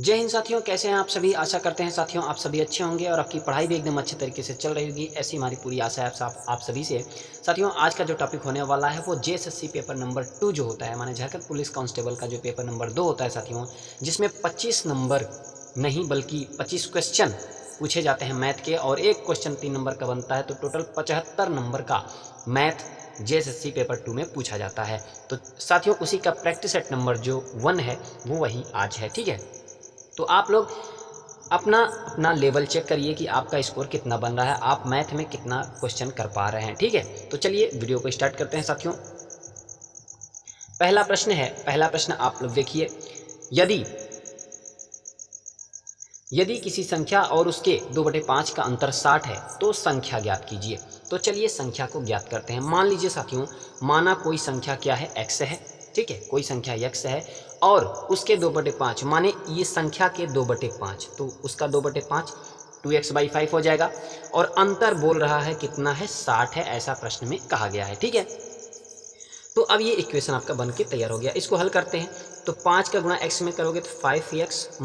जय हिंद साथियों, कैसे हैं आप सभी। आशा करते हैं साथियों आप सभी अच्छे होंगे और आपकी पढ़ाई भी एकदम अच्छे तरीके से चल रही होगी, ऐसी हमारी पूरी आशा है आप सभी से। साथियों आज का जो टॉपिक होने वाला है वो जेएसएससी पेपर नंबर 2 जो होता है, माने झारखंड पुलिस कांस्टेबल का जो पेपर नंबर 2 होता है साथियों, जिसमें 25 नंबर नहीं बल्कि 25 क्वेश्चन पूछे जाते हैं मैथ के और एक क्वेश्चन 3 नंबर का बनता है, तो टोटल 75 नंबर का मैथ जेएसएससी पेपर 2 में पूछा जाता है। तो साथियों उसी का प्रैक्टिस सेट नंबर जो 1 है वो वही आज है, ठीक है। तो आप लोग अपना अपना लेवल चेक करिए कि आपका स्कोर कितना बन रहा है, आप मैथ में कितना क्वेश्चन कर पा रहे हैं, ठीक है। तो चलिए वीडियो को स्टार्ट करते हैं साथियों। पहला प्रश्न आप लोग देखिए, यदि किसी संख्या और उसके 2/5 का अंतर 60 है तो संख्या ज्ञात कीजिए। तो चलिए संख्या को ज्ञात करते हैं। मान लीजिए साथियों, माना कोई संख्या क्या है, x है, ठीक है, कोई संख्या x है और उसके 2/5, माने ये संख्या के 2/5, तो उसका 2/5 2x/5 हो जाएगा और अंतर बोल रहा है कितना है, 60 है, ऐसा प्रश्न में कहा गया है, ठीक है। तो अब ये इक्वेशन आपका बन के तैयार हो गया। इसको हल करते हैं तो 5 का गुणा x में करोगे तो 5x -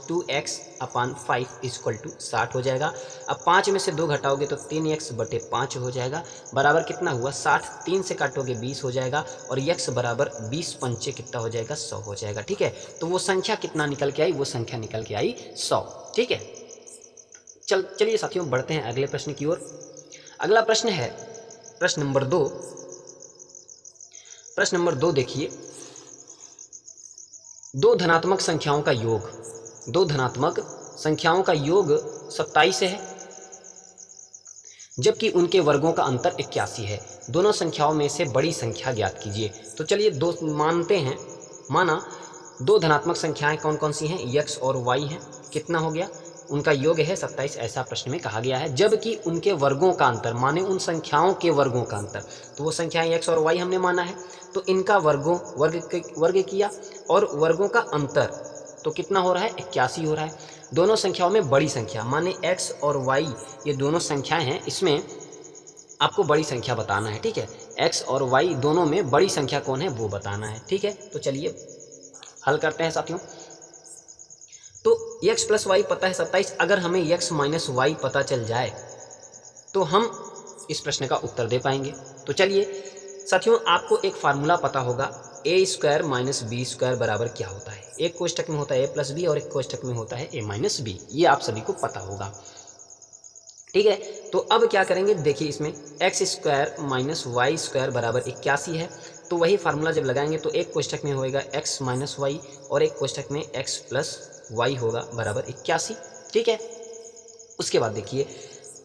2x/5 = 60 हो जाएगा। अब 5 में से 2 घटाओगे तो 3x/5 हो जाएगा, बराबर कितना हुआ 60। 3 से काटोगे 20 हो जाएगा और x बराबर 20 पंचे कितना हो जाएगा, 100 हो जाएगा, ठीक है। तो वो संख्या कितना निकल के आई, वो संख्या निकल के आई 100, ठीक है। चलिए साथियों बढ़ते हैं अगले प्रश्न की ओर। अगला प्रश्न है प्रश्न नंबर 2। प्रश्न नंबर 2 देखिए, दो धनात्मक संख्याओं का योग 27 है जबकि उनके वर्गों का अंतर 81 है। दोनों संख्याओं में से बड़ी संख्या ज्ञात कीजिए। तो चलिए दो मानते हैं, माना दो धनात्मक संख्याएं कौन कौन सी हैं, x और y हैं, कितना हो गया, उनका योग है 27, ऐसा प्रश्न में कहा गया है। जबकि उनके वर्गों का अंतर, माने उन संख्याओं के वर्गों का अंतर, तो वो संख्याएं x और y हमने माना है, तो इनका वर्ग किया और वर्गों का अंतर तो कितना हो रहा है, 81 हो रहा है। दोनों संख्याओं में बड़ी संख्या, माने x और y ये दोनों संख्याएं हैं, इसमें आपको बड़ी संख्या बताना है, ठीक है। x और y दोनों में बड़ी संख्या कौन है वो बताना है, ठीक है। तो चलिए हल करते हैं साथियों। तो x + y पता है 27, अगर हमें x - y पता चल जाए तो हम इस प्रश्न का उत्तर दे पाएंगे। तो चलिए साथियों आपको एक फार्मूला पता होगा, a² - b² बराबर क्या होता है। एक कोष्ठक में होता है a + b और एक कोष्ठक में होता है a - b, ये आप सभी को पता होगा, ठीक है। तो अब क्या करेंगे, देखिए इसमें x² - y² बराबर 81 है, तो वही फार्मूला जब लगाएंगे तो एक कोष्ठक में होएगा x - y और एक कोष्ठक में x + y होगा बराबर 81, ठीक है। उसके बाद देखिए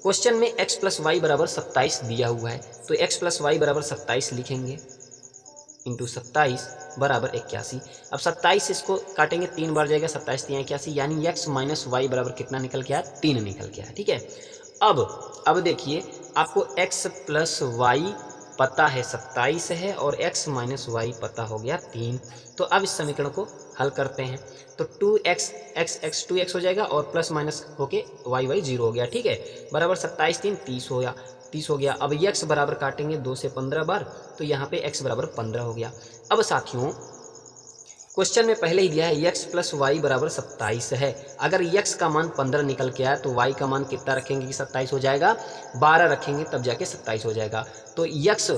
क्वेश्चन में x + y बराबर 27 दिया हुआ है, तो x + y बराबर 27 लिखेंगे इंटू 27 बराबर 81। अब 27 इसको काटेंगे 3 बार जाएगा, 27 × 3 = 81, यानी x - y बराबर कितना निकल के आया, 3 निकल के आया, ठीक है। अब देखिए आपको x + y पता है 27 है और x - y पता हो गया 3। तो अब इस समीकरण को हल करते हैं तो 2x x 2x हो जाएगा और प्लस माइनस होके y 0 हो गया, ठीक है, बराबर 27 3 30 हो गया। अब x बराबर काटेंगे 2 से 15 बार, तो यहाँ पे x बराबर 15 हो गया। अब साथियों क्वेश्चन में पहले ही दिया है x + y बराबर 27 है, अगर x का मान 15 निकल के आया तो y का मान कितना रखेंगे कि 27 हो जाएगा, 12 रखेंगे तब जाके 27 हो जाएगा। तो x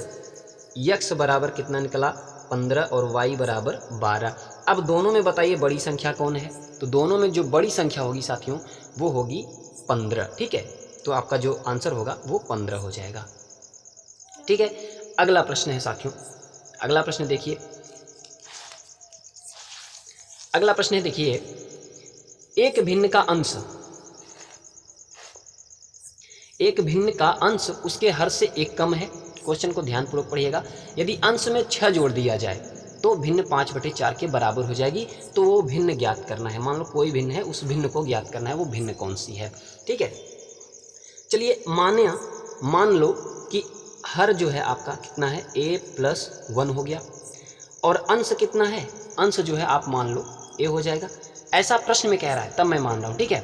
बराबर कितना निकला, 15 और y बराबर 12। अब दोनों में बताइए बड़ी संख्या कौन है, तो दोनों में जो बड़ी संख्या होगी साथियों वो होगी 15, ठीक है। तो आपका जो आंसर होगा वो 15 हो जाएगा, ठीक है। अगला प्रश्न है साथियों, अगला प्रश्न देखिए, एक भिन्न का अंश उसके हर से 1 कम है। क्वेश्चन को ध्यानपूर्वक पढ़िएगा। यदि अंश में 6 जोड़ दिया जाए तो भिन्न 5/4 के बराबर हो जाएगी, तो वो भिन्न ज्ञात करना है। मान लो कोई भिन्न है, उस भिन्न को ज्ञात करना है, वो भिन्न कौन सी है, ठीक है। चलिए मान लो कि हर जो है आपका कितना है, a + 1 हो गया और अंश कितना है, अंश जो है आप मान लो a हो जाएगा, ऐसा प्रश्न में कह रहा है, तब मैं मान रहा हूँ, ठीक है।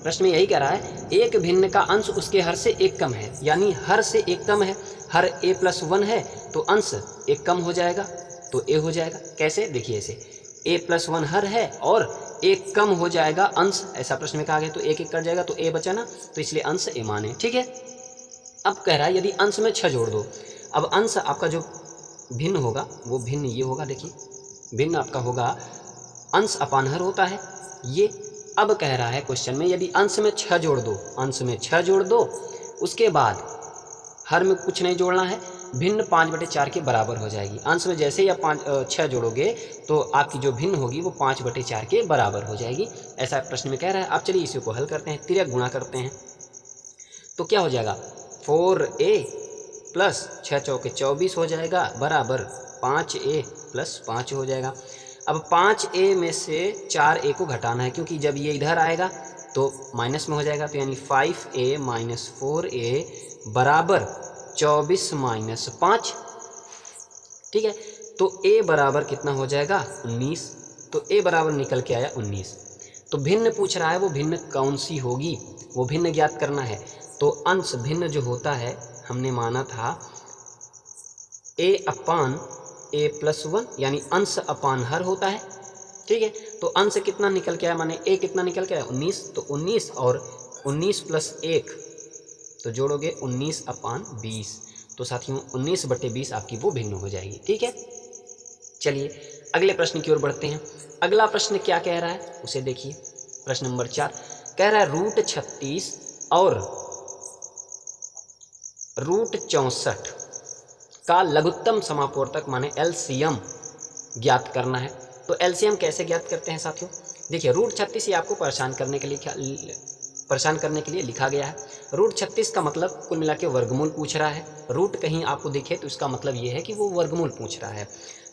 प्रश्न में यही कह रहा है एक भिन्न का अंश उसके हर से 1 कम है, यानी हर से 1 कम है, हर a + 1 है तो अंश 1 कम हो जाएगा तो a हो जाएगा। कैसे, देखिए ऐसे a + 1 हर है और एक कम हो जाएगा अंश, ऐसा प्रश्न में कहा गया, तो एक एक कट जाएगा तो ए बचा ना, तो इसलिए अंश ए मान है। ठीक है, अब कह रहा है यदि अंश में 6 जोड़ दो। अब अंश आपका जो भिन्न होगा वो भिन्न ये होगा, देखिए भिन्न आपका होगा अंश अपान हर होता है ये। अब कह रहा है क्वेश्चन में यदि अंश में 6 जोड़ दो, अंश में 6 जोड़ दो, उसके बाद हर में कुछ नहीं जोड़ना है, भिन्न 5/4 के बराबर हो जाएगी। अंश में जैसे ही आप 6 जोड़ोगे तो आपकी जो भिन्न होगी वो 5/4 के बराबर हो जाएगी, ऐसा प्रश्न में कह रहा है। आप चलिए इसी को हल करते हैं, तिर्यक गुणा करते हैं तो क्या हो जाएगा 4a प्लस 6 चौके 24 हो जाएगा बराबर 5a प्लस 5 हो जाएगा। अब 5a में से 4a को घटाना है, क्योंकि जब ये इधर आएगा तो माइनस में हो जाएगा, तो यानी 5a माइनस 4a बराबर 24 माइनस 5। ठीक है, तो a बराबर कितना हो जाएगा 19, तो a बराबर निकल के आया 19। तो भिन्न पूछ रहा है, वो भिन्न कौन सी होगी, वो भिन्न ज्ञात करना है। तो अंश भिन्न जो होता है हमने माना था a अपान a प्लस 1, यानी अंश अपान हर होता है। ठीक है, तो अंश कितना निकल के आया, माने a कितना निकल के आया 19, तो 19 और 19 प्लस 1 तो जोड़ोगे 19 अपान 20, तो साथियों 19/20 आपकी वो भिन्न हो जाएगी। ठीक है, चलिए अगले प्रश्न की ओर बढ़ते हैं। अगला प्रश्न क्या कह रहा है उसे देखिए, प्रश्न नंबर 4 कह रहा है √36 और √64 का लघुत्तम समापवर्तक माने एलसीएम ज्ञात करना है। तो एलसीएम कैसे ज्ञात करते हैं साथियों, देखिए √36 ये आपको परेशान करने के लिए लिखा गया है। √36 का मतलब कुल मिला के वर्गमूल पूछ रहा है। रूट कहीं आपको दिखे तो इसका मतलब ये है कि वो वर्गमूल पूछ रहा है।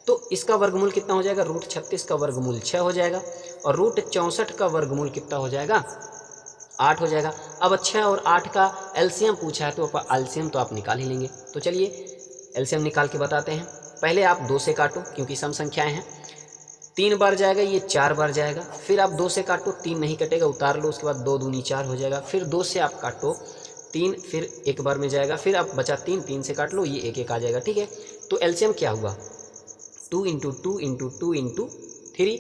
तो इसका वर्गमूल कितना हो जाएगा, √36 का वर्गमूल 6 हो जाएगा, और √64 का वर्गमूल कितना हो जाएगा 8 हो जाएगा। अब 6 और 8 का एलसीएम पूछा है तो एलसीएम तो आप निकाल ही लेंगे। तो चलिए एलसीएम निकाल के बताते हैं। पहले आप 2 से काटो, क्योंकि सम संख्याएं हैं, 3 बार जाएगा, ये 4 बार जाएगा। फिर आप 2 से काटो, 3 नहीं कटेगा, उतार लो, उसके बाद 2 दूनी 4 हो जाएगा। फिर 2 से आप काटो 3, फिर एक बार में जाएगा, फिर आप बचा 3 से काट लो, ये 1 1 आ जाएगा। ठीक है, तो एलसीएम क्या हुआ 2 × 2 × 2 × 3,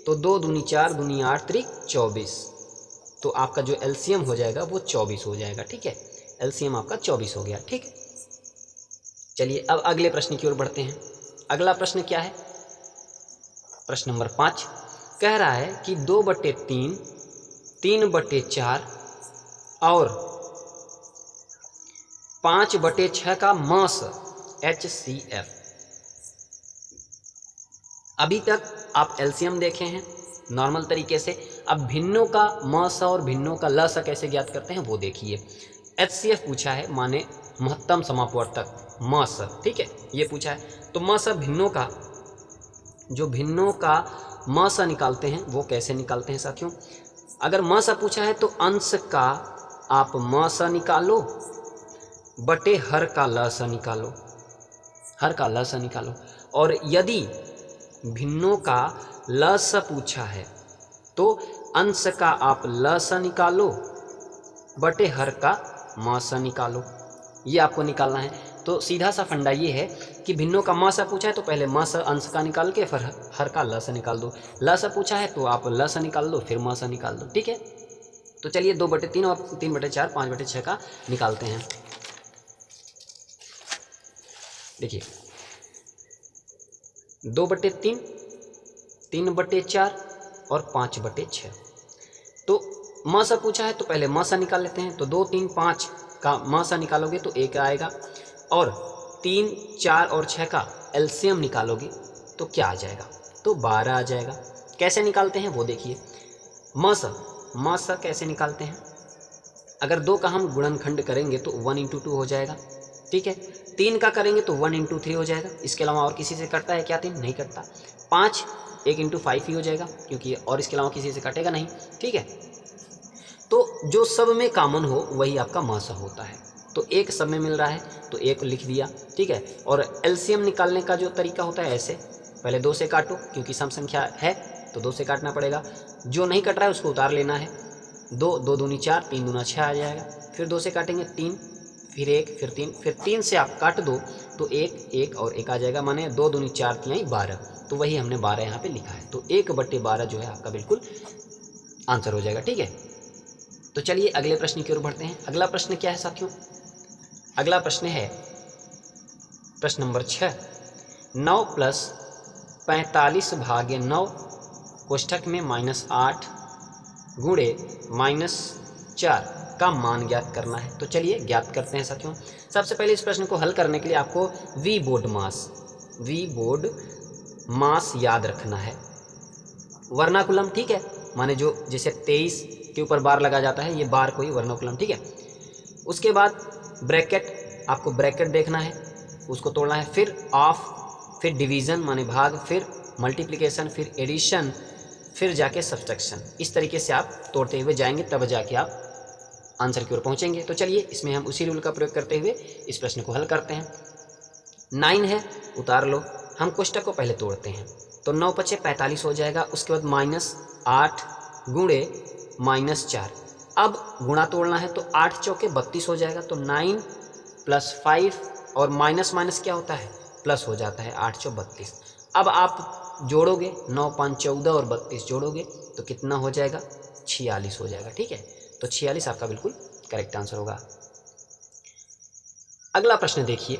तो 2 दूनी 4, दूनी 8, 3 24, तो आपका जो एलसीएम हो जाएगा वो 24 हो जाएगा। ठीक है, एलसीएम आपका 24 हो गया। ठीक है, चलिए अब अगले प्रश्न की ओर बढ़ते हैं। अगला प्रश्न क्या है, प्रश्न नंबर 5 कह रहा है कि 2/3, 3/4 और 5/6 का मास HCF। अभी तक आप एलसीएम देखे हैं नॉर्मल तरीके से, अब भिन्नों का मास और भिन्नों का लस कैसे ज्ञात करते हैं वो देखिए। HCF पूछा है, माने महत्तम समापवर्तक मास। ठीक है, ये पूछा है। तो मास भिन्नों का, जो भिन्नों का मास निकालते हैं वो कैसे निकालते हैं साथियों। अगर मास पूछा है तो अंश का आप मास निकालो बटे हर का लस निकालो, हर का लस निकालो। और यदि भिन्नों का लस पूछा है तो अंश का आप लस निकालो बटे हर का मास निकालो, ये आपको निकालना है। तो सीधा सा फंडा ये है कि भिन्नों का मास पूछा है तो पहले मास अंश का निकाल के फिर हर का लस निकाल दो। लस पूछा है तो आप लस निकाल दो फिर मास निकाल दो। ठीक है, तो चलिए 2/3 और 3/4 5/6 का निकालते हैं। देखिए 2/3, 3/4 और 5/6। तो मासा पूछा है तो पहले मासा निकाल लेते हैं। तो 2 3 5 का मासा निकालोगे तो 1 आएगा, और 3 4 और 6 का एलसीएम निकालोगे तो क्या आ जाएगा, तो 12 आ जाएगा। कैसे निकालते हैं वो देखिए। मासा कैसे निकालते हैं, अगर 2 का हम गुणनखंड करेंगे तो 1 × 2 हो जाएगा। ठीक है, 3 का करेंगे तो 1 × 3 हो जाएगा। इसके अलावा और किसी से कटता है क्या 3? नहीं कटता। 5 1 × 5 ही हो जाएगा, क्योंकि और इसके अलावा किसी से कटेगा नहीं। ठीक है, तो जो सब में कॉमन हो वही आपका मासा होता है। तो 1 सब में मिल रहा है तो 1 लिख दिया। ठीक है, और एलसीएम निकालने का जो तरीका होता है ऐसे, पहले 2 से काटो, क्योंकि सम संख्या है तो 2 से काटना पड़ेगा। जो नहीं कट रहा है उसको उतार लेना है। 2 2 दूनी 4, 3 दूना 6 आ जाएगा। फिर 2 से काटेंगे 3, फिर 1, फिर 3, फिर 3 से आप काट दो तो 1 1 और 1 आ जाएगा, माने 2 दूनी 4 3 12। तो वही हमने 12 यहाँ पे लिखा है। तो 1/12 जो है आपका बिल्कुल आंसर हो जाएगा। ठीक है, तो चलिए अगले प्रश्न की ओर बढ़ते हैं। अगला प्रश्न क्या है साथियों? अगला प्रश्न है प्रश्न नंबर 6। 9 + 45/9 कोष्ठक में -8 गुणे -4 का मान ज्ञात करना है। तो चलिए ज्ञात करते हैं साथियों। सबसे पहले इस प्रश्न को हल करने के लिए आपको वी बोर्ड मास याद रखना है। वर्नाकुलम, ठीक है, माने जो जैसे 23 के ऊपर बार लगा जाता है, ये बार को ही वर्नाकुलम, ठीक है। उसके बाद ब्रैकेट, आपको ब्रैकेट देखना है, उसको तोड़ना है, फिर ऑफ, फिर डिवीज़न माने भाग, फिर मल्टीप्लिकेशन, फिर एडिशन, फिर जाके सब्सट्रैक्शन। इस तरीके से आप तोड़ते हुए जाएंगे, तब जाके आप आंसर की ओर पहुंचेंगे। तो चलिए इसमें हम उसी रूल का प्रयोग करते हुए इस प्रश्न को हल करते हैं। 9 है, उतार लो। हम कोष्ठक को पहले तोड़ते हैं, तो 9 × 5 = 45 हो जाएगा। उसके बाद -8 गुणे -4, अब गुणा तोड़ना है, तो 8 चौके 32 हो जाएगा। तो 9 + 5 और माइनस माइनस क्या होता है, प्लस हो जाता है, 8 चौक 32। अब आप जोड़ोगे, 9 × 5 = 14 और 32 जोड़ोगे तो कितना हो जाएगा, 46 हो जाएगा। ठीक है, तो 46 आपका बिल्कुल करेक्ट आंसर होगा। अगला प्रश्न देखिए,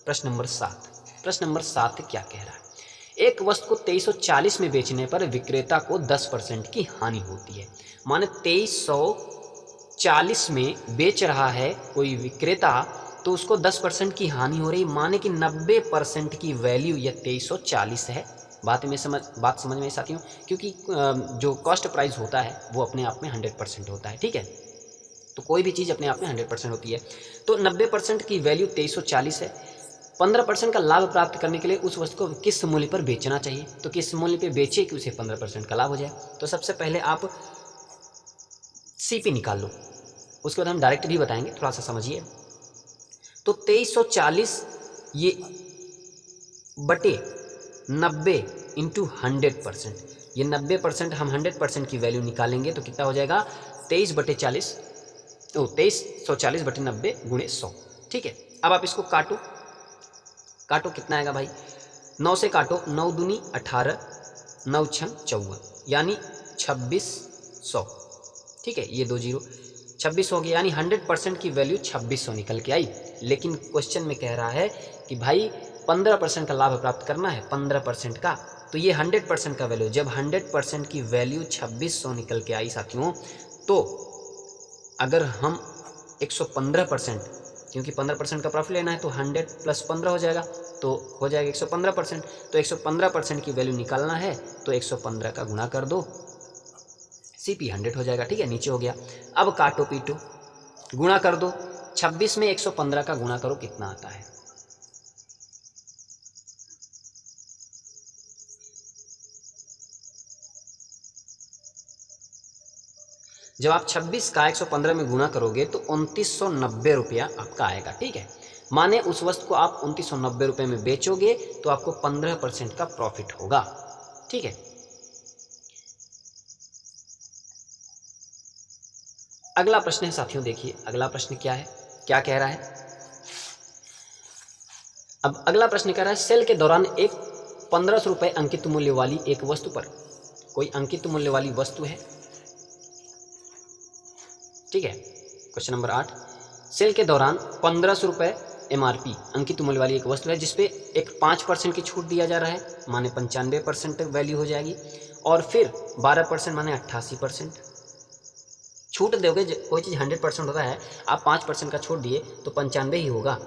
प्रश्न नंबर 7। प्रश्न नंबर 7 क्या कह रहा है? एक वस्तु को 2340 में बेचने पर विक्रेता को 10% की हानि होती है। माने 2340 में बेच रहा है कोई विक्रेता, तो उसको 10% की हानि हो रही, माने कि 90% की वैल्यू यह 2340 है। बात समझ में साथियों, क्योंकि जो कॉस्ट प्राइस होता है वो अपने आप में 100% होता है। ठीक है, तो कोई भी चीज़ अपने आप में 100% होती है। तो 90% की वैल्यू 2340 है। 15% का लाभ प्राप्त करने के लिए उस वस्तु को किस मूल्य पर बेचना चाहिए? तो किस मूल्य पर बेचे कि उसे 15% का लाभ हो जाए? तो सबसे पहले आप CP निकाल लो, उसके बाद हम डायरेक्ट भी बताएंगे, थोड़ा सा समझिए। तो 2340 ये बटे 90 × 100%, ये 90%, हम 100% की वैल्यू निकालेंगे तो कितना हो जाएगा, 23/40, तो 2340/90 × 100। ठीक है, अब आप इसको काटो, कितना आएगा भाई, 9 से काटो, 9 दूनी 18, 9 छम 54, यानी 2600। ठीक है, ये 2 0, 26 हो गया, यानी 100% की वैल्यू 2600 निकल के आई। लेकिन क्वेश्चन में कह रहा है कि भाई 15% का लाभ प्राप्त करना है, 15% का, तो ये 100% का वैल्यू, जब 100% की वैल्यू 2600 निकल के आई साथियों, तो अगर हम 115%, क्योंकि 15% का प्रॉफिट लेना है, तो 100 + 15 हो जाएगा, तो हो जाएगा 115%। तो 115% की वैल्यू निकालना है, तो 115 का गुणा कर दो, CP 100 हो जाएगा। ठीक है, नीचे हो गया। अब काटो पीटो, गुणा कर दो, 26 में 115 का गुणा करो, कितना आता है, जब आप 26 का 115 में गुणा करोगे तो 2990 रुपया आपका आएगा। ठीक है, माने उस वस्तु को आप 2990 रुपये में बेचोगे तो आपको 15% का प्रॉफिट होगा। ठीक है, अगला प्रश्न है साथियों, देखिए अगला प्रश्न क्या है, क्या कह रहा है। अब अगला प्रश्न कह रहा है, सेल के दौरान एक 1500 रुपये अंकित मूल्य वाली एक वस्तु पर, कोई अंकित मूल्य वाली वस्तु है। ठीक है, क्वेश्चन नंबर 8, सेल के दौरान 1500 रुपये MRP अंकित मूल्य वाली एक वस्तु है, जिसपे एक 5% की छूट दिया जा रहा है, माने 95% वैल्यू हो जाएगी, और फिर 12% माने 88% छूट दोगे। कोई चीज़ 100% होता है, आप 5% का छूट दिए तो 95 ही होगा।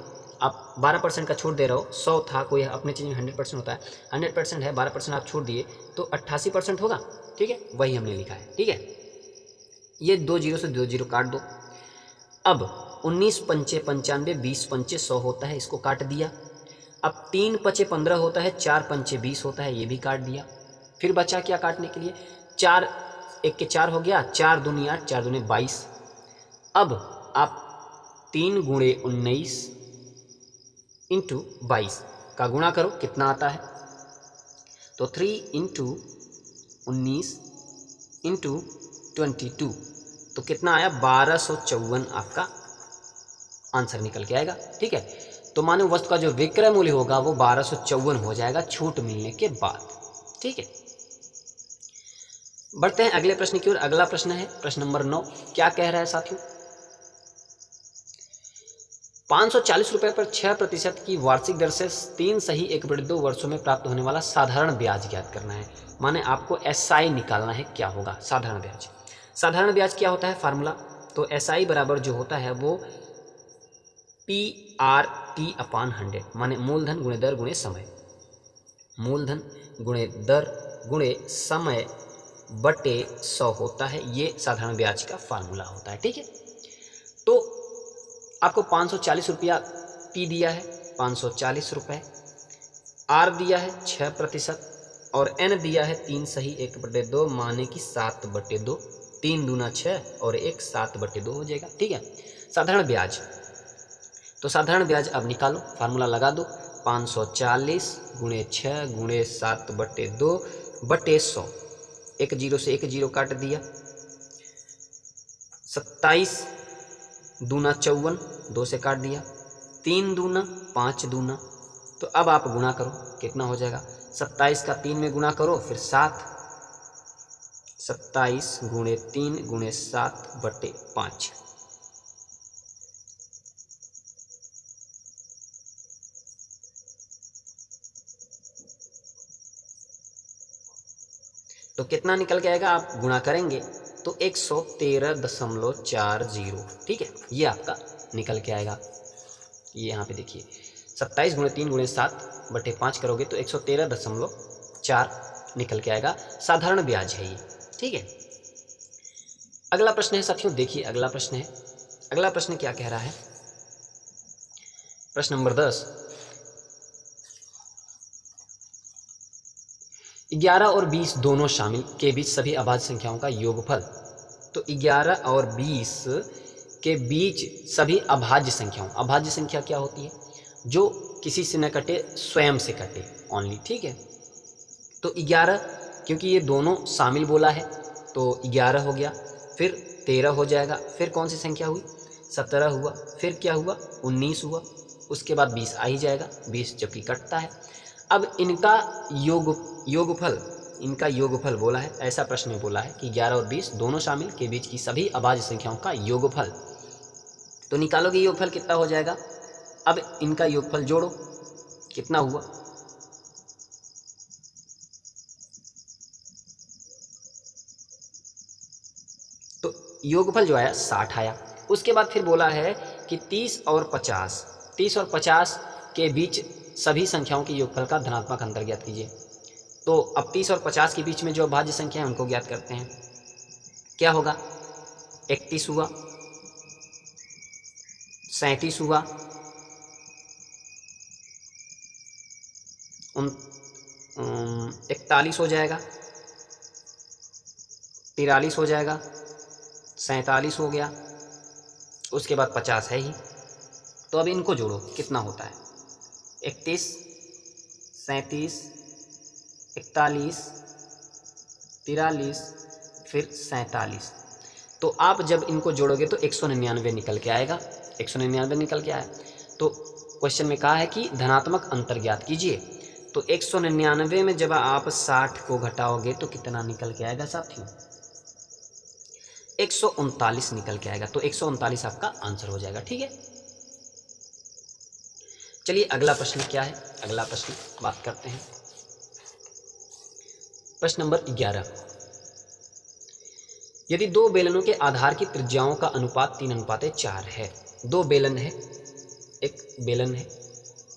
आप 12% का छूट दे रहे हो, 100 था, कोई अपनी चीज़ में 100% होता है, 100% है, 12% आप छूट दिए तो 88% होगा। ठीक है, वही हमने लिखा है। ठीक है, ये 2 0 से 2 0 काट दो। अब 19 पंचे 95, 20 पंचे 100 होता है, इसको काट दिया। अब 3 पचे 15 होता है, 4 पंचे 20 होता है, ये भी काट दिया। फिर बचा क्या काटने के लिए, 4 1 के 4 हो गया, 4 दूनी 8, 4 दूनी 22। अब आप 3 गुणे 19 × 22 का गुणा करो, कितना आता है, तो 3 × 19 × 22, तो कितना आया, 1254 आपका आंसर निकल के आएगा। ठीक है, तो मानो वस्तु का जो विक्रय मूल्य होगा वो 1254 हो जाएगा छूट मिलने के बाद। ठीक है, बढ़ते हैं अगले प्रश्न की ओर। अगला प्रश्न है प्रश्न नंबर 9। क्या कह रहा है साथियों? 540 रुपये पर 6% की वार्षिक दर से 3 सही 1/2 वर्षों में प्राप्त होने वाला साधारण ब्याज ज्ञात करना है। माने आपको SI निकालना है। क्या होगा साधारण ब्याज? साधारण ब्याज क्या होता है फार्मूला? तो SI बराबर जो होता है वो PRT/100, माने मूलधन गुणे दर गुणे समय। मूलधन गुणे दर गुणे समय बटे 100 होता है। ये साधारण ब्याज का फार्मूला होता है। ठीक है, तो आपको 540 रुपया P दिया है, 540 रुपये, R दिया है 6% और N दिया है 3 सही 1/2, माने कि 7/2। 3 दूना 6 और 1 7/2 हो जाएगा। ठीक है, साधारण ब्याज। तो साधारण ब्याज अब निकालो, फार्मूला लगा दो। 540 गुणे 6 गुणे 7/2 बटे 100। 1 0 से 1 0 काट दिया। 27 दूना 54, 2 से काट दिया। 3 दूना 5 दूना। तो अब आप गुणा करो, कितना हो जाएगा? 27 का 3 में गुणा करो, फिर 7। 27 गुणे 3 गुणे 7/5। तो कितना निकल के आएगा? आप गुणा करेंगे तो 113.40। ठीक है, ये आपका निकल के आएगा। ये यहाँ पे देखिए 27 गुणे 3 गुणे 7/5 करोगे तो 113.4 निकल के आएगा। साधारण ब्याज है ये। ठीक है, अगला प्रश्न है साथियों, देखिए अगला प्रश्न है। अगला प्रश्न क्या कह रहा है? प्रश्न नंबर 10। 11 और 20 दोनों शामिल के बीच सभी अभाज्य संख्याओं का योगफल। तो 11 और 20 के बीच सभी अभाज्य संख्याओं, अभाज्य संख्या क्या होती है? जो किसी से न कटे, स्वयं से कटे ओनली। ठीक है, तो 11 क्योंकि ये दोनों शामिल बोला है तो 11 हो गया, फिर 13 हो जाएगा, फिर कौन सी संख्या हुई? 17 हुआ, फिर क्या हुआ? 19 हुआ, उसके बाद 20 आ ही जाएगा, 20 जबकि कटता है। अब इनका योगफल बोला है, ऐसा प्रश्न में बोला है कि 11 और 20 दोनों शामिल के बीच की सभी अभाज्य संख्याओं का योगफल। तो निकालोगे योगफल कितना हो जाएगा? अब इनका योगफल जोड़ो, कितना हुआ? तो योगफल जो आया 60 आया। उसके बाद फिर बोला है कि 30 और 50 के बीच सभी संख्याओं के योगफल का धनात्मक अंतर ज्ञात कीजिए। तो अब 30 और 50 के बीच में जो अभाज्य संख्या है उनको ज्ञात करते हैं। क्या होगा? 31 हुआ, 37 हुआ, 41 हो जाएगा, 43 हो जाएगा, 47 हो गया, उसके बाद 50 है ही। तो अब इनको जोड़ो, कितना होता है? 31, 37, 41, 43, फिर 47। तो आप जब इनको जोड़ोगे तो 199 निकल के आएगा। 199 निकल के आया। तो क्वेश्चन में कहा है कि धनात्मक अंतर ज्ञात कीजिए। तो 199 में जब आप 60 को घटाओगे तो कितना निकल के आएगा साथियों? 139 निकल के आएगा। तो 139 आपका आंसर हो जाएगा। ठीक है, चलिए अगला प्रश्न क्या है? अगला प्रश्न बात करते हैं। प्रश्न नंबर 11। यदि दो बेलनों के आधार की त्रिज्याओं का अनुपात 3:4 है। दो बेलन है, एक बेलन है,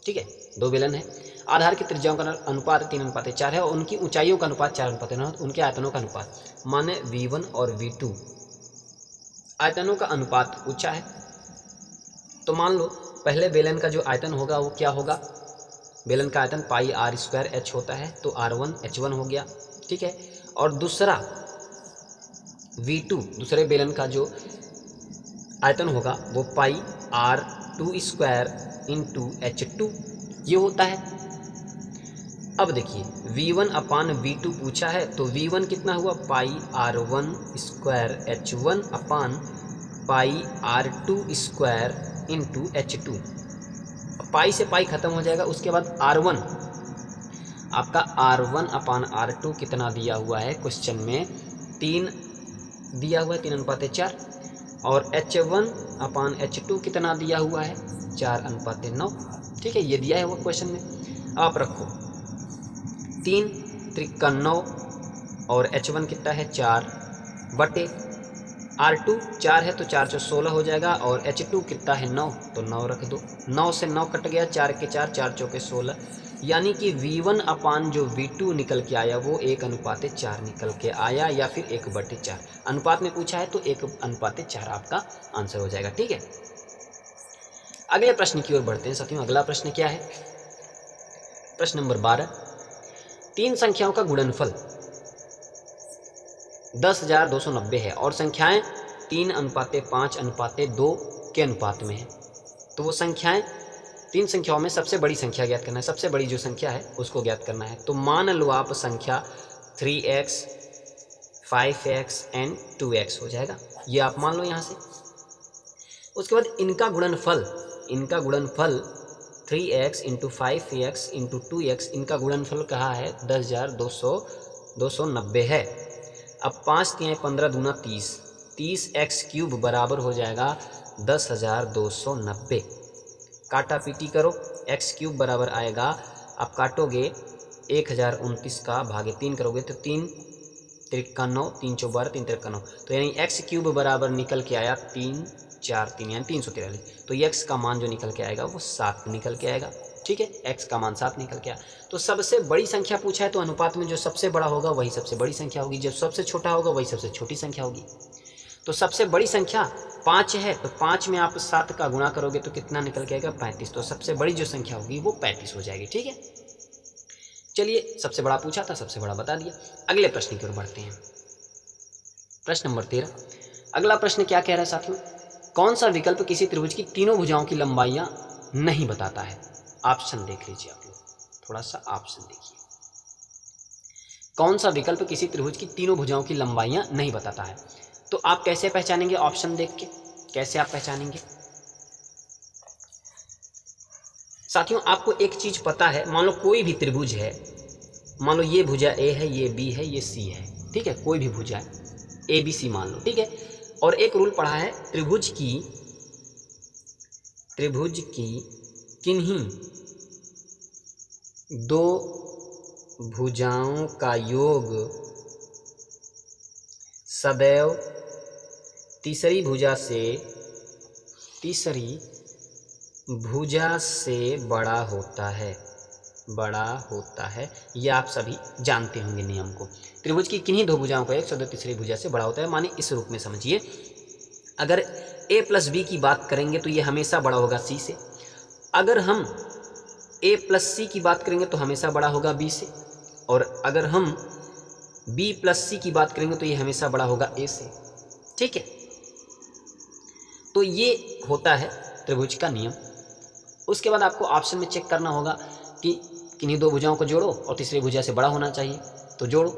ठीक है, दो बेलन है, आधार की त्रिज्याओं का अनुपात 3:4 है और उनकी ऊंचाइयों का अनुपात 4:9, उनके आयतनों का अनुपात माने V1 और V2 आयतनों का अनुपात पूछा है। तो मान लो पहले बेलन का जो आयतन होगा वो क्या होगा? बेलन का आयतन πr² होता है, तो R1 H1 हो गया। ठीक है, और दूसरा V2 दूसरे बेलन का जो आयतन होगा वो πr² × H2 ये होता है। अब देखिए V1/V2 पूछा है, तो V1 कितना हुआ? πr1² H1 अपान πr2² × H2। पाई से पाई खत्म हो जाएगा। उसके बाद R1 आपका R1/R2 कितना दिया हुआ है क्वेश्चन में? 3 दिया हुआ है, 3:4, और H1/H2 कितना दिया हुआ है, 4:9। ठीक है, ये दिया है वो क्वेश्चन में। आप रखो 3 त्रिका 9 और H1 कितना है 4 बटे R2 4 है तो 4 × 16 हो जाएगा, और H2 कितना है 9 तो 9 रख दो। 9 से 9 कट गया, 4 के 4, 4 × 16, यानी कि V1 अपान जो V2 निकल के आया वो 1:4 निकल के आया, या फिर 1/4। अनुपात में पूछा है तो 1:4 आपका आंसर हो जाएगा। ठीक है, अगले प्रश्न की ओर बढ़ते हैं साथियों। अगला प्रश्न क्या है, प्रश्न नंबर 12। 3 संख्याओं का गुणनफल 10,290 है और संख्याएं 3:5:2 के अनुपात में है। तो वो संख्याएं, 3 संख्याओं में सबसे बड़ी संख्या ज्ञात करना है, सबसे बड़ी जो संख्या है उसको ज्ञात करना है। तो मान लो आप संख्या 3x 5x एंड 2x हो जाएगा, ये आप मान लो यहाँ से। उसके बाद इनका गुणनफल 3x × 5x × 2x, इनका गुणनफल कहा है 10,290 है। अब 5 × 15 दूना 30, 30x³ बराबर हो जाएगा 10,290। काटा पीटी करो, x³ बराबर आएगा, आप काटोगे 1029 का भागे 3 करोगे तो 3 त्रिका 9, 3 × 12, 3 त्रिका 9, तो यानी x³ बराबर निकल के आया 3 4 3 यानी 343। तो x का मान जो निकल के आएगा वो 7 निकल के आएगा। ठीक है, x का मान 7 निकल के आया। तो सबसे बड़ी संख्या पूछा है तो अनुपात में जो सबसे बड़ा होगा वही सबसे बड़ी संख्या होगी, जो सबसे छोटा होगा वही सबसे छोटी संख्या होगी। तो सबसे बड़ी संख्या 5 है तो 5 में आप 7 का गुणा करोगे तो कितना निकल के आएगा 35। तो सबसे बड़ी जो संख्या होगी वो 35 हो जाएगी। ठीक है, चलिए सबसे बड़ा पूछा था, सबसे बड़ा बता दिया। अगले प्रश्न की ओर बढ़ते हैं, प्रश्न नंबर 13। अगला प्रश्न क्या कह रहा है साथियों, कौन सा विकल्प किसी त्रिभुज की तीनों भुजाओं की लंबाइयां नहीं बताता है। ऑप्शन देख लीजिए आप लोग, थोड़ा सा ऑप्शन देखिए। कौन सा विकल्प किसी त्रिभुज की तीनों भुजाओं की लंबाइयां नहीं बताता है। तो आप कैसे पहचानेंगे, ऑप्शन देख के कैसे आप पहचानेंगे साथियों। आपको एक चीज पता है, मान लो कोई भी त्रिभुज है, मान लो ये भुजा ए है, ये बी है, ये सी है। ठीक है, कोई भी भुजा है ABC मान लो। ठीक है, और एक रूल पढ़ा है, त्रिभुज की किन्हीं दो भुजाओं का योग सदैव तीसरी भुजा से बड़ा होता है। ये आप सभी जानते होंगे नियम को। त्रिभुज की किन्हीं दो भुजाओं का योग सदैव तीसरी भुजा से बड़ा होता है, माने इस रूप में समझिए। अगर a + b की बात करेंगे तो ये हमेशा बड़ा होगा c से। अगर हम a + c की बात करेंगे तो हमेशा बड़ा होगा b से। और अगर हम b + c की बात करेंगे तो ये हमेशा बड़ा होगा a से। ठीक है, तो ये होता है त्रिभुज का नियम। उसके बाद आपको ऑप्शन में चेक करना होगा कि किन्हीं दो भुजाओं को जोड़ो और तीसरी भुजा से बड़ा होना चाहिए, तो जोड़ो।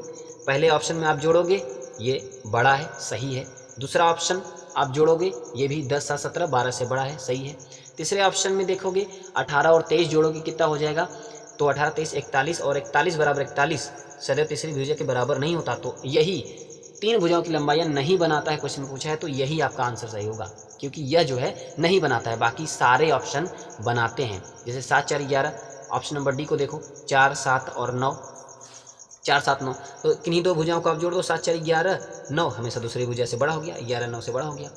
पहले ऑप्शन में आप जोड़ोगे, ये बड़ा है, सही है। दूसरा ऑप्शन आप जोड़ोगे, ये भी 10 × 17 12 से बड़ा है, सही है। तीसरे ऑप्शन में देखोगे 18 और 23 जोड़ोगे कितना हो जाएगा, तो 18 23 41, और 41 बराबर 41 सदैव तीसरी भुजा के बराबर नहीं होता। तो यही तीन भुजाओं की लंबाइयाँ नहीं बनाता है, क्वेश्चन पूछा है तो यही आपका आंसर सही होगा, क्योंकि यह जो है नहीं बनाता है, बाकी सारे ऑप्शन बनाते हैं। जैसे 7 4 11, ऑप्शन नंबर डी को देखो, 4 7 और 9, 4 7 9, तो किन्हीं दो भुजाओं को आप जोड़ दो, 7 4 11 9 हमेशा दूसरी भुजा से बड़ा हो गया, 11 9 से बड़ा हो गया।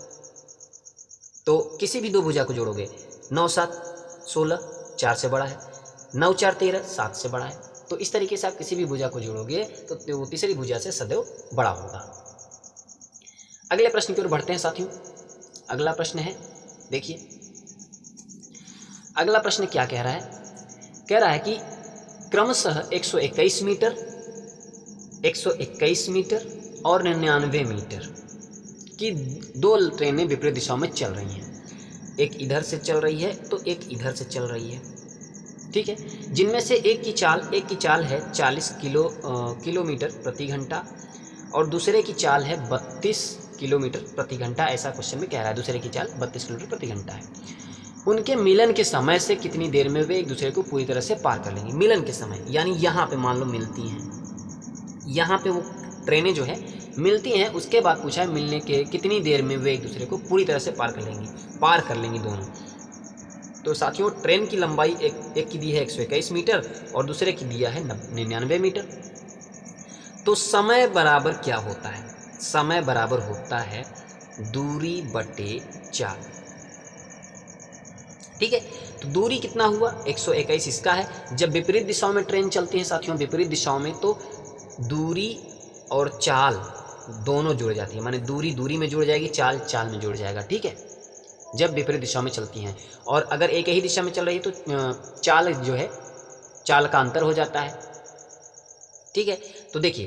तो किसी भी दो भुजा को जोड़ोगे, 9 7 16 4 से बड़ा है, 9 4 13 7 से बड़ा है। तो इस तरीके से आप किसी भी भुजा को जोड़ोगे तो वो तीसरी भुजा से सदैव बड़ा होगा। अगले प्रश्न की ओर बढ़ते हैं साथियों। अगला प्रश्न है, देखिए अगला प्रश्न क्या कह रहा है, कह रहा है कि क्रमशः 121 मीटर, 121 मीटर और 99 मीटर की दो ट्रेनें विपरीत दिशाओं में चल रही हैं। एक इधर से चल रही है तो एक इधर से चल रही है, ठीक है। जिनमें से एक की चाल है 40 किलोमीटर प्रति घंटा और दूसरे की चाल है 32 किलोमीटर प्रति घंटा। ऐसा क्वेश्चन में कह रहा है, दूसरे की चाल 32 किलोमीटर प्रति घंटा है। उनके मिलन के समय से कितनी देर में वे एक दूसरे को पूरी तरह से पार कर लेंगे। मिलन के समय यानी यहाँ पे मान लो मिलती हैं, यहाँ पे वो ट्रेनें जो है मिलती हैं, उसके बाद पूछा है मिलने के कितनी देर में वे एक दूसरे को पूरी तरह से पार कर लेंगी दोनों। तो साथियों ट्रेन की लंबाई एक की दी है 121 मीटर और दूसरे की दिया है 99 मीटर। तो समय बराबर क्या होता है? समय बराबर होता है दूरी बटे चाल। ठीक है, तो दूरी कितना हुआ? 121 इसका है। जब विपरीत दिशाओं में ट्रेन चलती है साथियों, विपरीत दिशाओं में, तो दूरी और चाल दोनों जुड़ जाती है, माने दूरी दूरी में जुड़ जाएगी, चाल चाल में जुड़ जाएगा। ठीक है, जब विपरीत दिशा में चलती हैं। और अगर एक ही दिशा में चल रही है तो चाल जो है, चाल का अंतर हो जाता है। ठीक है, तो देखिए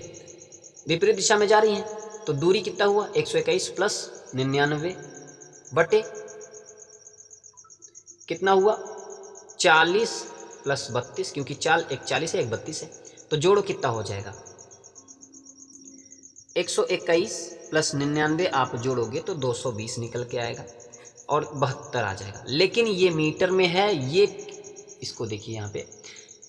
विपरीत दिशा में जा रही हैं तो दूरी कितना हुआ? 121 प्लस 99 बटे कितना हुआ? 40 प्लस 32, क्योंकि चाल एक 40 है एक 32 है। तो जोड़ो कितना हो जाएगा? 121 प्लस 99 आप जोड़ोगे तो 220 निकल के आएगा और 72 आ जाएगा। लेकिन ये मीटर में है, ये इसको देखिए यहाँ पे,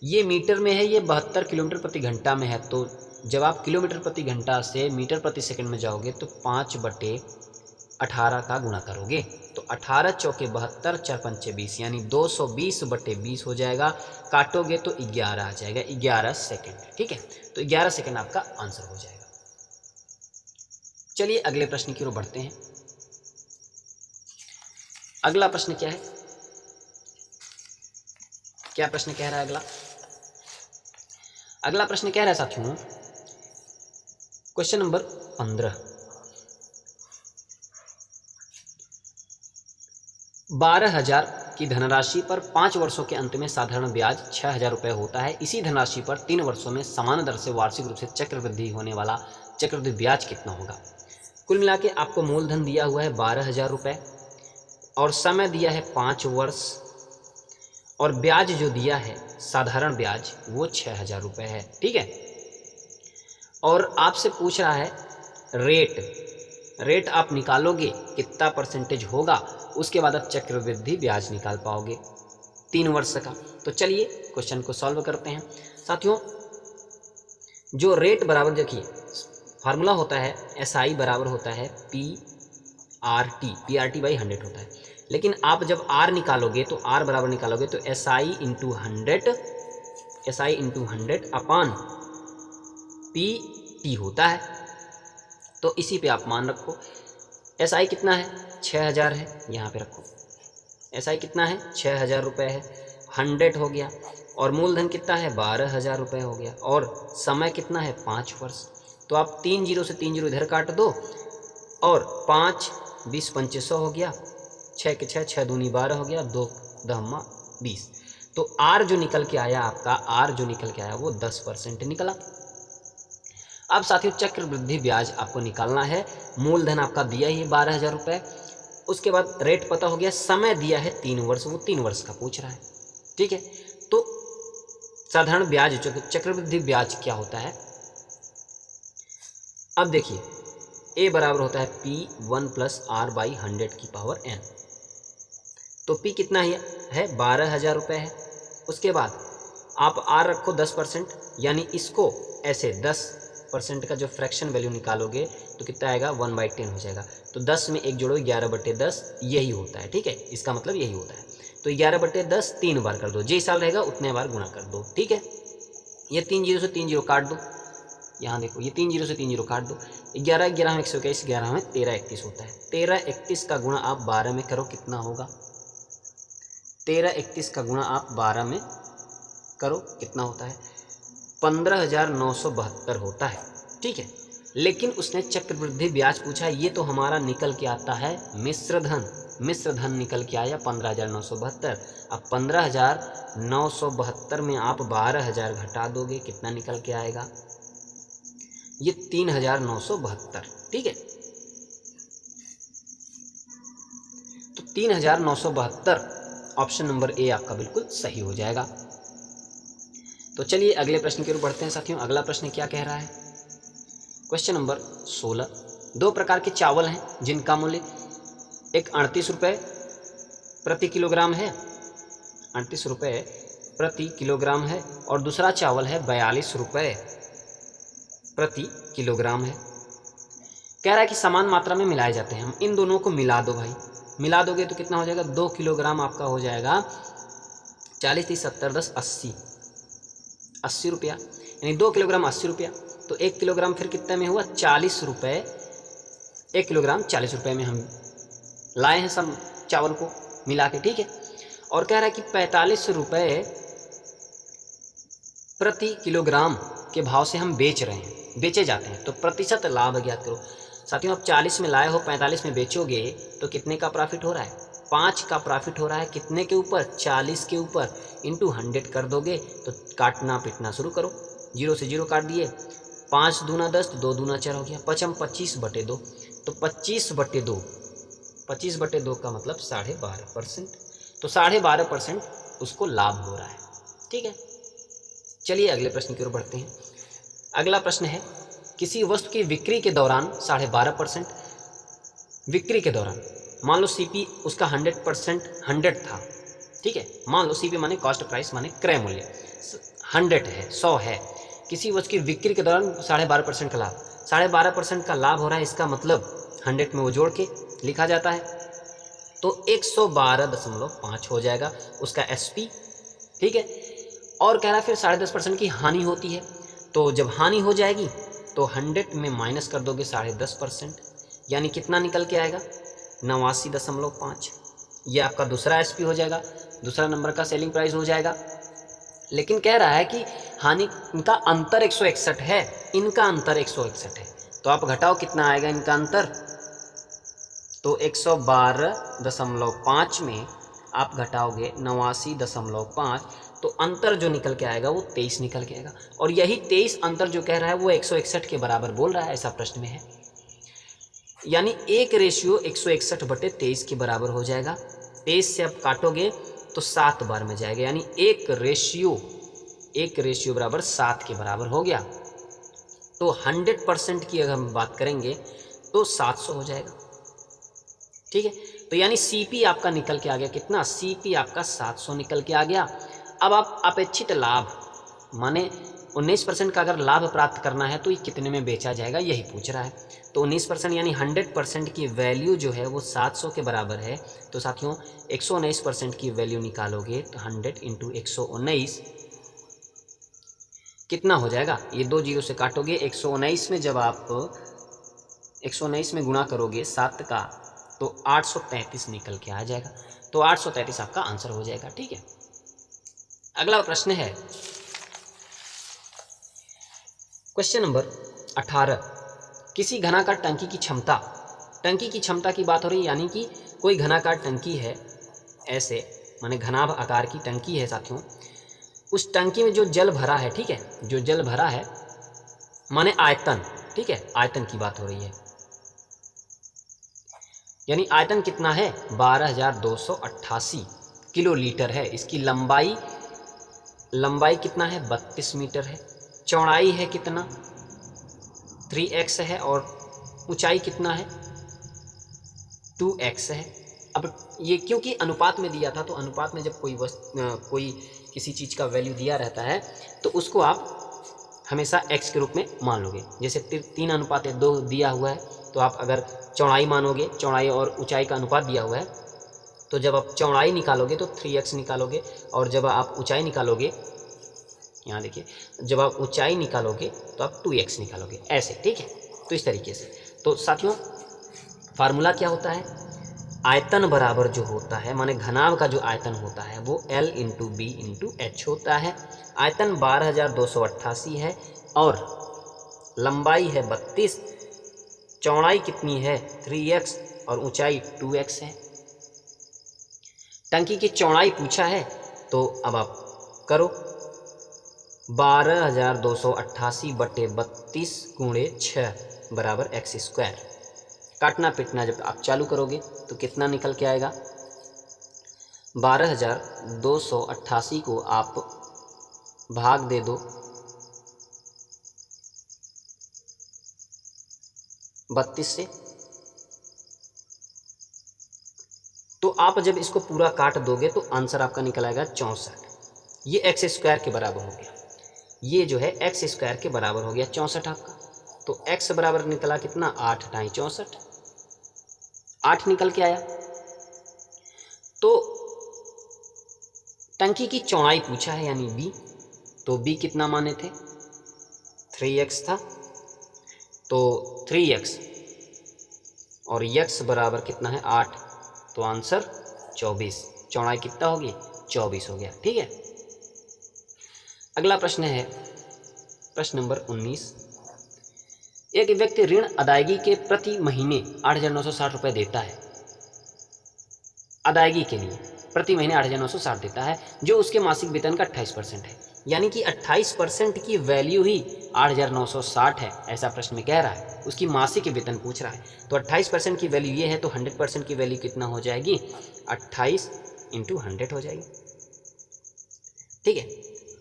ये मीटर में है, ये 72 किलोमीटर प्रति घंटा में है। तो जब आप किलोमीटर प्रति घंटा से मीटर प्रति सेकंड में जाओगे तो 5/18 का गुणा करोगे तो 18 चौके 72, 4 पंचे 20, यानी 220/20 हो जाएगा। काटोगे तो 11 आ जाएगा, 11 सेकंड। ठीक है, तो 11 सेकंड आपका आंसर हो जाएगा। चलिए अगले प्रश्न की ओर बढ़ते हैं। अगला प्रश्न क्या है? क्या प्रश्न कह रहा है अगला प्रश्न कह रहा है साथियों, क्वेश्चन नंबर 15, 12,000 की धनराशि पर 5 वर्षों के अंत में साधारण ब्याज 6,000 रुपये होता है। इसी धनराशि पर 3 वर्षों में समान दर से वार्षिक रूप से चक्रवृद्धि होने वाला चक्रवृद्धि ब्याज कितना होगा? कुल मिला के आपको मूलधन दिया हुआ है 12,000 रुपये और समय दिया है 5 वर्ष और ब्याज जो दिया है साधारण ब्याज वो 6,000 रुपये है। ठीक है, और आपसे पूछ रहा है रेट आप निकालोगे कितना परसेंटेज होगा, उसके बाद आप चक्रवृद्धि ब्याज निकाल पाओगे 3 वर्ष का। तो चलिए क्वेश्चन को सॉल्व करते हैं साथियों। जो रेट बराबर, देखिए फार्मूला होता है SI बराबर होता है PRT बाई 100 होता है। लेकिन आप जब R निकालोगे तो R बराबर निकालोगे तो SI इंटू 100 अपान PT होता है। तो इसी पे आप मान रखो। SI कितना है? 6,000 है, यहाँ पे रखो। SI कितना है? 6,000 रुपये है। 100 हो गया और मूलधन कितना है? 12,000 रुपये हो गया और समय कितना है? 5 वर्ष। तो आप 3 जीरो से 3 जीरो इधर काट दो और 5 20 2500 हो गया, 6 के 6 6 दूनी 12 हो गया, 2 दहमा 20। तो R जो निकल के आया आपका, R जो निकल के आया वो 10% निकला। अब साथियों चक्रवृद्धि ब्याज आपको निकालना है। मूलधन आपका दिया ही 12,000 रुपये, उसके बाद रेट पता हो गया, समय दिया है 3 वर्ष, वो 3 वर्ष का पूछ रहा है। ठीक है, तो साधारण ब्याज चक्रवृद्धि ब्याज क्या होता है? अब देखिए A बराबर होता है P1 प्लस R बाई 100 की पावर n। तो P कितना है? 12,000 रुपये है। उसके बाद आप R रखो 10%, यानी इसको ऐसे 10% का जो फ्रैक्शन वैल्यू निकालोगे तो कितना आएगा? 1/10 हो जाएगा। तो 10 में 1 जोड़ो, 11/10 यही होता है। ठीक है, इसका मतलब यही होता है। तो 11/10 3 बार कर दो, जैसा साल रहेगा उतने बार गुणा कर दो। ठीक है, ये 3 जीरो से 3 जीरो काट दो, यहाँ देखो ये 3 जीरो से 3 जीरो काट दो। 11 11 में 121, 11 में 13 31 होता है। 13 31 का गुणा आप 12 में करो, कितना होगा? 13 31 का गुणा आप 12 में करो, कितना होता है? 15,972 होता है। ठीक है, लेकिन उसने चक्रवृद्धि ब्याज पूछा, ये तो हमारा निकल के आता है मिश्र धन निकल के आया 15,972। अब 15,972 में आप 12,000 घटा दोगे, कितना निकल के आएगा? ये 3,972। ठीक है, तो 3,972 ऑप्शन नंबर A आपका बिल्कुल सही हो जाएगा। तो चलिए अगले प्रश्न की ओर बढ़ते हैं साथियों। अगला प्रश्न क्या कह रहा है? क्वेश्चन नंबर 16, 2 प्रकार के चावल हैं जिनका मूल्य एक 38 रुपये प्रति किलोग्राम है, 38 रुपये प्रति किलोग्राम है, और दूसरा चावल है 42 रुपये प्रति किलोग्राम है। कह रहा है कि समान मात्रा में मिलाए जाते हैं, हम इन दोनों को मिला दो भाई, मिला दोगे तो कितना हो जाएगा, 2 किलोग्राम आपका हो जाएगा 40 30 70 10 80 रुपया, यानी 2 किलोग्राम 80 रुपया। तो 1 किलोग्राम फिर कितने में हुआ, 40 रुपये। 1 किलोग्राम 40 रुपये में हम लाए हैं सब चावल को मिला के, ठीक है। और कह रहा है कि 45 रुपये प्रति किलोग्राम के भाव से हम बेच रहे हैं, बेचे जाते हैं। तो प्रतिशत लाभ ज्ञात करो। साथियों, आप 40 में लाए हो, 45 में बेचोगे तो कितने का प्रॉफिट हो रहा है, 5 का प्रॉफिट हो रहा है। कितने के ऊपर, 40 के ऊपर, इंटू 100 कर दोगे तो काटना पिटना शुरू करो। 0 से 0 काट दिए, 5 दूना 10, 2 दूना 4 हो गया, पचम 25/2। तो 25/2, 25/2 का मतलब 12.5%। तो 12.5% उसको लाभ हो रहा है, ठीक है। चलिए अगले प्रश्न की ओर बढ़ते हैं। अगला प्रश्न है, किसी वस्तु की बिक्री के दौरान 12.5%, बिक्री के दौरान मान लो सीपी उसका 100% 100 था, ठीक है। मान लो सीपी माने कॉस्ट प्राइस माने क्रय मूल्य 100 है, 100 है। किसी वस्तु की बिक्री के दौरान 12.5% का लाभ, 12.5% का लाभ हो रहा है, इसका मतलब 100 में वो जोड़ के लिखा जाता है, तो 112.5 हो जाएगा उसका एसपी, ठीक है। और कह रहा है फिर 10.5% की हानि होती है, तो जब हानि हो जाएगी तो 100 में माइनस कर दोगे 10.5%, यानी कितना निकल के आएगा, 89.5। ये आपका दूसरा एसपी हो जाएगा, दूसरा नंबर का सेलिंग प्राइस हो जाएगा। लेकिन कह रहा है कि हानि, इनका अंतर 161 है, इनका अंतर 161 है, तो आप घटाओ कितना आएगा इनका अंतर, तो 112.5 में आप घटाओगे 89.5, तो अंतर जो निकल के आएगा वो 23 निकल के आएगा। और यही 23 अंतर जो कह रहा है वो 161 के बराबर बोल रहा है, ऐसा प्रश्न में है। यानी 1:161/23 के बराबर हो जाएगा। 23 से आप काटोगे तो 7 बार में जाएगा, यानी 1 बराबर 7 के बराबर हो गया। तो 100% की अगर हम बात करेंगे तो 700 हो जाएगा, ठीक है। तो यानी सीपी आपका निकल के आ गया कितना, सीपी आपका 700 निकल के आ गया। अब आप अपेक्षित लाभ माने 19% का अगर लाभ प्राप्त करना है तो ये कितने में बेचा जाएगा, यही पूछ रहा है। तो 19% यानी 100% की वैल्यू जो है वो 700 के बराबर है। तो साथियों 119% की वैल्यू निकालोगे तो 100 × 119 कितना हो जाएगा, ये 2 0 से काटोगे, 119 में जब आप 119 में गुणा करोगे 7 का तो 833 निकल के आ जाएगा। तो 833 आपका आंसर हो जाएगा, ठीक है। अगला प्रश्न है क्वेश्चन नंबर 18। किसी घनाकार टंकी की क्षमता, टंकी की क्षमता की बात हो रही है, यानी कि कोई घनाकार टंकी है, ऐसे माने घनाभ आकार की टंकी है साथियों। उस टंकी में जो जल भरा है, ठीक है, जो जल भरा है माने आयतन, ठीक है, आयतन की बात हो रही है। यानी आयतन कितना है, 12,288 किलोलीटर है। इसकी लंबाई कितना है, 32 मीटर है। चौड़ाई है कितना, 3x है। और ऊंचाई कितना है, 2x है। अब ये क्योंकि अनुपात में दिया था, तो अनुपात में जब कोई किसी चीज़ का वैल्यू दिया रहता है तो उसको आप हमेशा x के रूप में मान लोगे। जैसे 3:2 दिया हुआ है, तो आप अगर चौड़ाई मानोगे, चौड़ाई और ऊंचाई का अनुपात दिया हुआ है, तो जब आप चौड़ाई निकालोगे तो 3x निकालोगे, और जब आप ऊंचाई निकालोगे, यहाँ देखिए, जब आप ऊंचाई निकालोगे तो आप 2x निकालोगे, ऐसे, ठीक है। तो इस तरीके से। तो साथियों फार्मूला क्या होता है, आयतन बराबर जो होता है माने घनाभ का जो आयतन होता है वो L × B × H होता है। आयतन 12,288 है और लंबाई है 32, चौड़ाई कितनी है 3x और ऊंचाई 2x है। टंकी की चौड़ाई पूछा है, तो अब आप करो 12,288/32 × 6 बराबर x²। काटना पिटना जब आप चालू करोगे तो कितना निकल के आएगा, 12,288 को आप भाग दे दो 32 से, तो आप जब इसको पूरा काट दोगे तो आंसर आपका निकल आएगा 64। ये x² के बराबर हो गया, ये जो है x² के बराबर हो गया 64 आपका। तो x बराबर निकला कितना 8 × 64, 8 निकल के आया। तो टंकी की चौड़ाई पूछा है यानी b, तो b कितना माने थे 3x था, तो 3x और x बराबर कितना है 8, तो आंसर 24, चौड़ाई कितना होगी 24 हो गया। ठीक है, अगला प्रश्न है प्रश्न नंबर 19। एक व्यक्ति ऋण अदायगी के प्रति महीने 8,960 रुपये देता है, अदायगी के लिए प्रति महीने 8,960 देता है, जो उसके मासिक वेतन का 28% है। यानी कि 28% की वैल्यू ही 8,960 है, ऐसा प्रश्न में कह रहा है। उसकी मासिक वेतन पूछ रहा है, तो 28% की वैल्यू ये है, तो 100% की वैल्यू कितना हो जाएगी 28 × 100 हो जाएगी। ठीक है,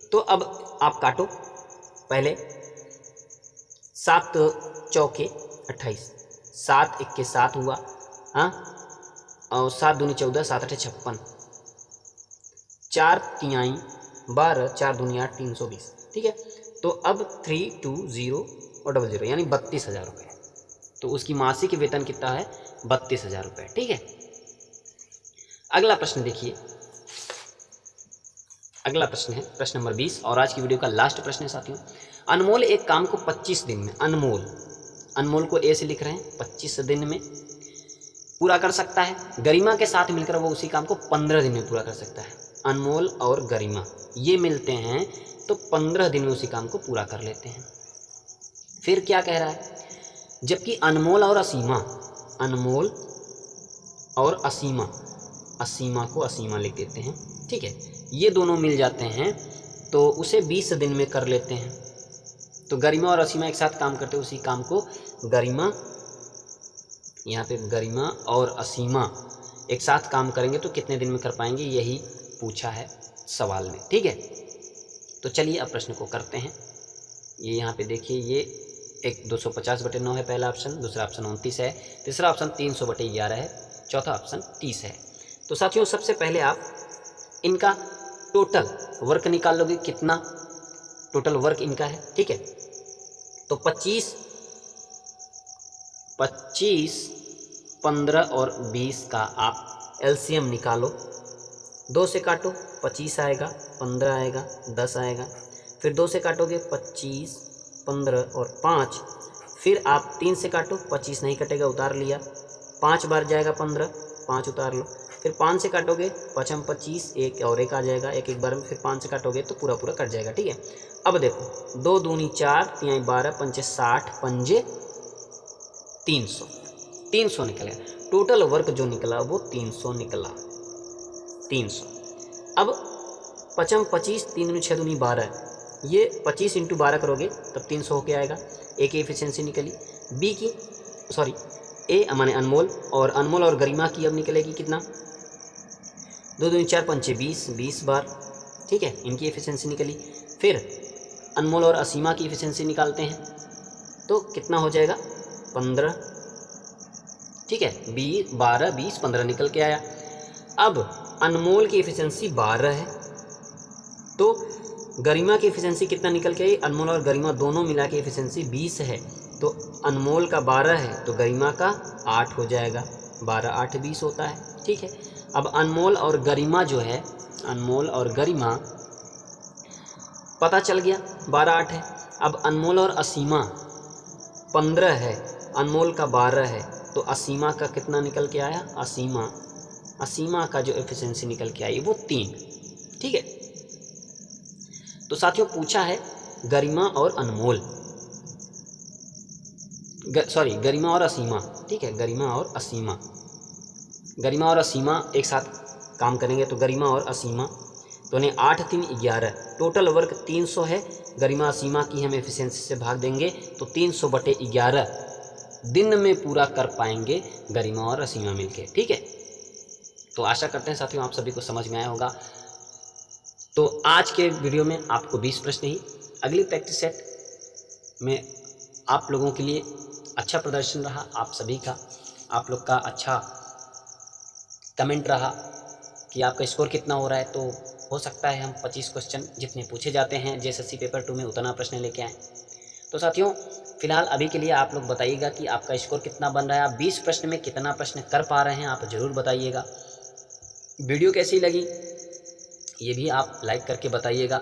तो अब आप काटो, पहले 7 चौके 28, 7 1 7 हुआ, हाँ, और 7 दूनी 14, 7 8 56, 4 तिहाई 12, 4 दूनी 8, 320। ठीक है, तो अब 320 और 00 यानी 32,000 रुपये। तो उसकी मासिक वेतन कितना है 32,000 रुपये। ठीक है, अगला प्रश्न देखिए, अगला प्रश्न है प्रश्न नंबर 20 और आज की वीडियो का लास्ट प्रश्न है साथियों। अनमोल एक काम को 25 दिन में, अनमोल को ए से लिख रहे हैं, 25 दिन में पूरा कर सकता है। गरिमा के साथ मिलकर वो उसी काम को 15 दिन में पूरा कर सकता है। अनमोल और गरिमा ये मिलते हैं तो 15 दिन में उसी काम को पूरा कर लेते हैं। फिर क्या कह रहा है, जबकि अनमोल और असीमा, अनमोल और असीमा, असीमा को असीमा लिख देते हैं। ठीक है, ये दोनों मिल जाते हैं तो उसे 20 दिन में कर लेते हैं। तो गरिमा और असीमा एक साथ काम करते हैं, उसी काम को गरिमा, यहाँ पे गरिमा और असीमा एक साथ काम करेंगे तो कितने दिन में कर पाएंगे, यही पूछा है सवाल में। ठीक है, तो चलिए अब प्रश्न को करते हैं। ये यहाँ पे देखिए, ये एक 250/9 है पहला ऑप्शन, दूसरा ऑप्शन 29 है, तीसरा ऑप्शन 300/11 है, चौथा ऑप्शन 30 है। तो साथियों सबसे पहले आप इनका टोटल वर्क निकाल लोगे, कितना टोटल वर्क इनका है। ठीक है, तो 25, 15 और 20 का आप एलसीएम निकालो। 2 से काटो 25 आएगा, 15 आएगा, 10 आएगा, फिर 2 से काटोगे 25, 15 और 5, फिर आप 3 से काटो, 25 नहीं कटेगा, उतार लिया, 5 बार जाएगा 15, 5 उतार लो, फिर 5 से काटोगे 5 में 25, एक और एक आ जाएगा, एक बार में, फिर 5 से काटोगे तो पूरा कट जाएगा। ठीक है, अब देखो 2 दूनी 4, 3 12, 5 60, 5 300, 300 निकलेगा। टोटल वर्क जो निकला वो 300 निकला, 300। अब 5 में 25, 3 दूनी 6 दूनी 12, ये 25 × 12 करोगे तब 300 होके आएगा। ए की एफिशिएंसी निकली, बी की सॉरी ए माने अनमोल, और अनमोल और गरिमा की अब निकलेगी कितना, 2 दूनी 4, 5 20, 20 बार। ठीक है, इनकी एफिशिएंसी निकली। फिर अनमोल और असीमा की एफिशिएंसी निकालते हैं तो कितना हो जाएगा 15। ठीक है, 12, 20, 15 निकल के आया। अब अनमोल की एफिशिएंसी 12 है, तो गरिमा की एफिशिएंसी कितना निकल के आई, अनमोल और गरिमा दोनों मिला के एफिशिएंसी 20 है, तो अनमोल का 12 है तो गरिमा का 8 हो जाएगा, 12 8 20 होता है। ठीक है, अब अनमोल और गरिमा जो है, अनमोल और गरिमा पता चल गया 12 8 है। अब अनमोल और असीमा 15 है, अनमोल का 12 है, तो असीमा का कितना निकल के आया, असीमा का जो एफिशिएंसी निकल के आई वो 3। ठीक है, तो साथियों पूछा है गरिमा और अनमोल, गरिमा और असीमा। ठीक है, गरिमा और असीमा, गरिमा और असीमा एक साथ काम करेंगे तो गरिमा और असीमा तो उन्हें 8 3 11, टोटल वर्क 300 है। गरिमा असीमा की हम एफिशिएंसी से भाग देंगे तो 300/11 दिन में पूरा कर पाएंगे गरिमा और असीमा मिलके। ठीक है, तो आशा करते हैं साथियों आप सभी को समझ में आया होगा। तो आज के वीडियो में आपको 20 प्रश्न ही, अगली प्रैक्टिस सेट में आप लोगों के लिए अच्छा प्रदर्शन रहा, आप सभी का, आप लोग का अच्छा कमेंट रहा कि आपका स्कोर कितना हो रहा है। तो हो सकता है हम 25 क्वेश्चन जितने पूछे जाते हैं JSSC पेपर 2 में उतना प्रश्न लेके आएँ। तो साथियों फिलहाल अभी के लिए आप लोग बताइएगा कि आपका स्कोर कितना बन रहा है, आप 20 प्रश्न में कितना प्रश्न कर पा रहे हैं, आप ज़रूर बताइएगा। वीडियो कैसी लगी ये भी आप लाइक करके बताइएगा।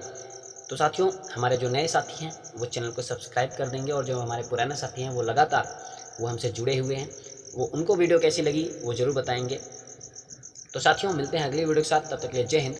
तो साथियों, हमारे जो नए साथी हैं वो चैनल को सब्सक्राइब कर देंगे, और जो हमारे पुराने साथी हैं वो लगातार वो हमसे जुड़े हुए हैं, वो उनको वीडियो कैसी लगी वो ज़रूर बताएंगे। तो साथियों, मिलते हैं अगली वीडियो के साथ, तब तक के लिए जय हिंद।